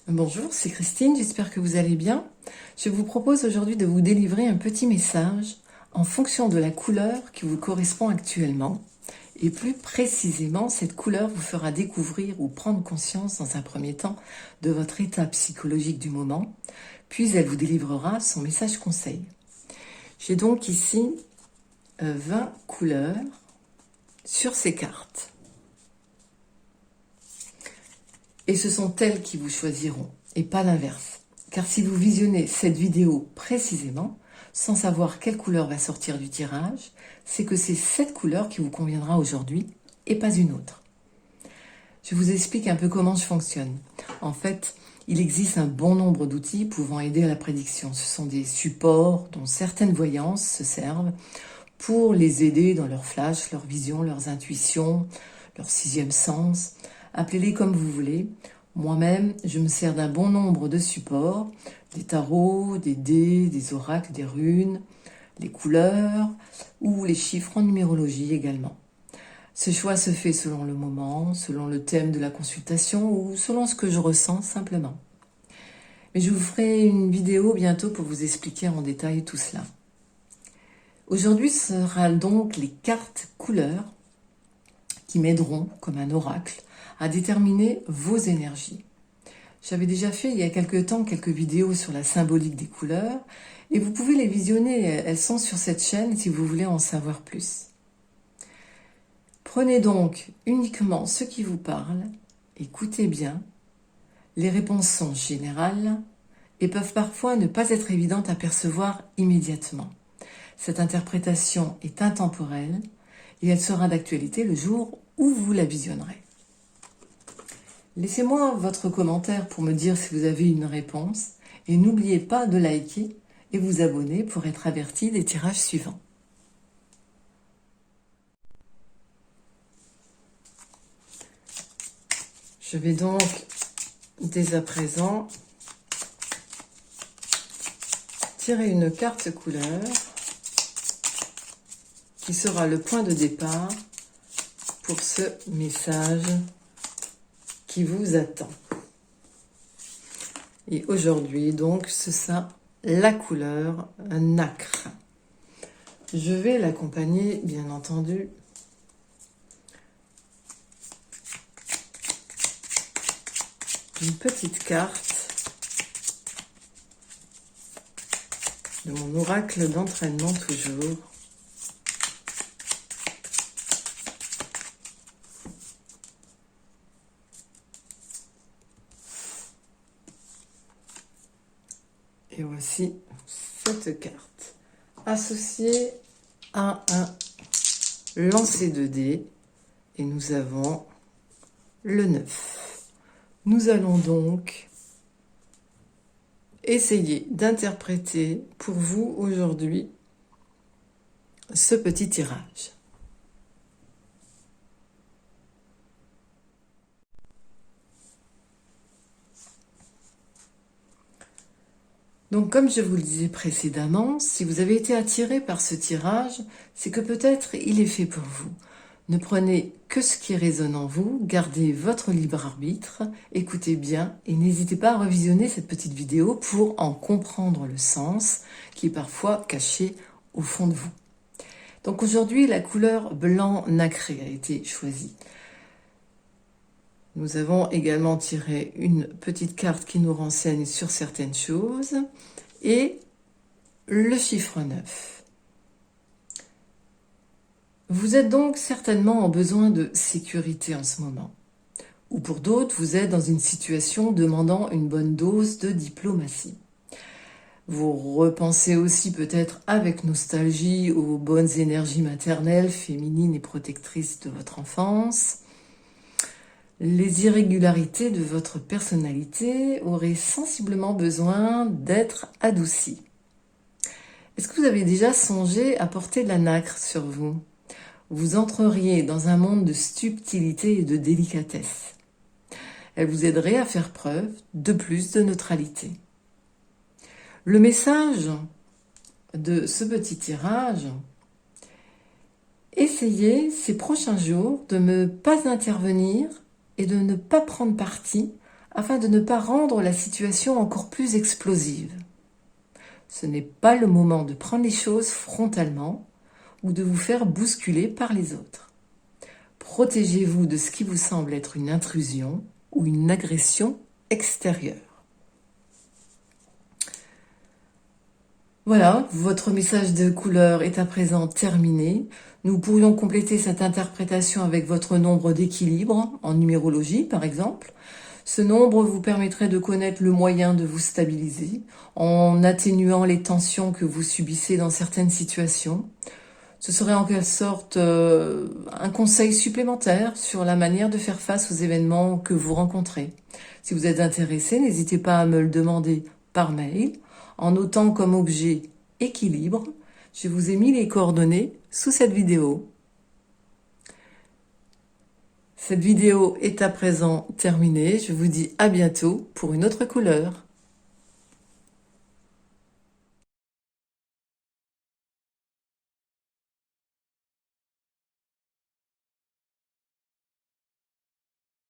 Bonjour, c'est Christine, j'espère que vous allez bien. Je vous propose aujourd'hui de vous délivrer un petit message en fonction de la couleur qui vous correspond actuellement. Et plus précisément, cette couleur vous fera découvrir ou prendre conscience dans un premier temps de votre état psychologique du moment, puis elle vous délivrera son message conseil. J'ai donc ici 20 couleurs sur ces cartes. Et ce sont elles qui vous choisiront, et pas l'inverse. Car si vous visionnez cette vidéo précisément, sans savoir quelle couleur va sortir du tirage, c'est que c'est cette couleur qui vous conviendra aujourd'hui, et pas une autre. Je vous explique un peu comment je fonctionne. En fait, il existe un bon nombre d'outils pouvant aider à la prédiction. Ce sont des supports dont certaines voyances se servent pour les aider dans leur flash, leur vision, leurs intuitions, leur sixième sens. Appelez-les comme vous voulez. Moi-même, je me sers d'un bon nombre de supports, des tarots, des dés, des oracles, des runes, les couleurs ou les chiffres en numérologie également. Ce choix se fait selon le moment, selon le thème de la consultation ou selon ce que je ressens simplement. Mais je vous ferai une vidéo bientôt pour vous expliquer en détail tout cela. Aujourd'hui, ce sera donc les cartes couleurs qui m'aideront, comme un oracle, à déterminer vos énergies. J'avais déjà fait il y a quelques temps quelques vidéos sur la symbolique des couleurs et vous pouvez les visionner, elles sont sur cette chaîne si vous voulez en savoir plus. Prenez donc uniquement ce qui vous parle, écoutez bien, les réponses sont générales et peuvent parfois ne pas être évidentes à percevoir immédiatement. Cette interprétation est intemporelle et elle sera d'actualité le jour où vous la visionnerez. Laissez-moi votre commentaire pour me dire si vous avez une réponse et n'oubliez pas de liker et vous abonner pour être averti des tirages suivants. Je vais donc dès à présent tirer une carte couleur qui sera le point de départ pour ce message qui vous attend. Et aujourd'hui, donc, ce sera la couleur nacre. Je vais l'accompagner, bien entendu, d'une petite carte de mon oracle d'entraînement toujours. Et voici cette carte, associée à un lancer de dés. Et nous avons le 9. Nous allons donc essayer d'interpréter pour vous aujourd'hui ce petit tirage. Donc, comme je vous le disais précédemment, si vous avez été attiré par ce tirage, c'est que peut-être il est fait pour vous. Ne prenez que ce qui résonne en vous, gardez votre libre arbitre, écoutez bien et n'hésitez pas à revisionner cette petite vidéo pour en comprendre le sens qui est parfois caché au fond de vous. Donc aujourd'hui, la couleur blanc nacré a été choisie. Nous avons également tiré une petite carte qui nous renseigne sur certaines choses et le chiffre 9. Vous êtes donc certainement en besoin de sécurité en ce moment. Ou pour d'autres, vous êtes dans une situation demandant une bonne dose de diplomatie. Vous repensez aussi peut-être avec nostalgie aux bonnes énergies maternelles, féminines et protectrices de votre enfance. Les irrégularités de votre personnalité auraient sensiblement besoin d'être adoucies. Est-ce que vous avez déjà songé à porter de la nacre sur vous? Vous entreriez dans un monde de subtilité et de délicatesse. Elle vous aiderait à faire preuve de plus de neutralité. Le message de ce petit tirage: essayez ces prochains jours de ne pas intervenir et de ne pas prendre parti afin de ne pas rendre la situation encore plus explosive. Ce n'est pas le moment de prendre les choses frontalement ou de vous faire bousculer par les autres. Protégez-vous de ce qui vous semble être une intrusion ou une agression extérieure. Voilà, votre message de couleur est à présent terminé. Nous pourrions compléter cette interprétation avec votre nombre d'équilibre, en numérologie par exemple. Ce nombre vous permettrait de connaître le moyen de vous stabiliser, en atténuant les tensions que vous subissez dans certaines situations. Ce serait en quelque sorte un conseil supplémentaire sur la manière de faire face aux événements que vous rencontrez. Si vous êtes intéressé, n'hésitez pas à me le demander par mail, en notant comme objet équilibre. Je vous ai mis les coordonnées sous cette vidéo. Cette vidéo est à présent terminée. Je vous dis à bientôt pour une autre couleur.